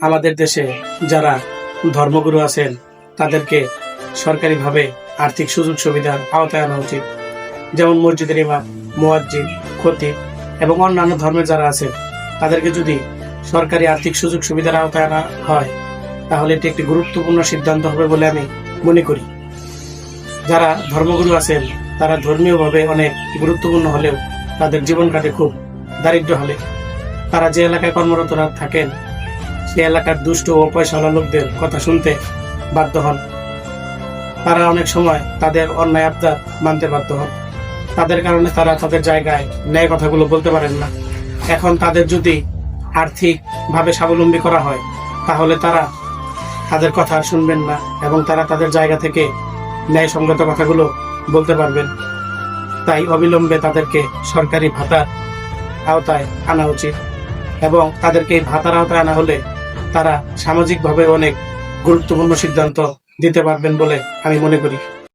আমাদের দেশে যারা ধর্মগুরু আছেন তাদেরকে সরকারিভাবে আর্থিক সুযোগ সুবিধার আওতায় আনা উচিত। যেমন মসজিদের ইমাম, মুয়াজ্জিন, খতিব এবং অন্যান্য ধর্মের যারা আছে তাদেরকে যদি সরকারি আর্থিক সুযোগ সুবিধার আওতায় আনা হয় তাহলে এটি একটি গুরুত্বপূর্ণ সিদ্ধান্ত হবে বলে আমি মনে করি। যারা ধর্মগুরু আছেন তারা ধর্মীয়ভাবে অনেক গুরুত্বপূর্ণ হলেও তাদের জীবন কাটে খুব দারিদ্র্য হলে। তারা যে এলাকায় কর্মরতরা থাকেন সে এলাকার দুষ্ট ও পয়সাওয়ালা লোকদের কথা শুনতে বাধ্য হন। তারা অনেক সময় তাদের অন্যায় আবদার মানতে বাধ্য হন। তাদের কারণে তারা তাদের জায়গায় ন্যায় কথাগুলো বলতে পারেন না। এখন তাদের যদি আর্থিক ভাবে স্বাবলম্বী করা হয় তাহলে তারা তাদের কথা শুনবেন না এবং তারা তাদের জায়গা থেকে ন্যায়সঙ্গত কথাগুলো বলতে পারবেন। তাই অবিলম্বে তাদেরকে সরকারি ভাতার আওতায় আনা উচিত এবং তাদেরকে এই ভাতার আওতায় আনা হলে তারা সামাজিকভাবে অনেক গুরুত্বপূর্ণ সিদ্ধান্ত দিতে পারবেন বলে আমি মনে করি।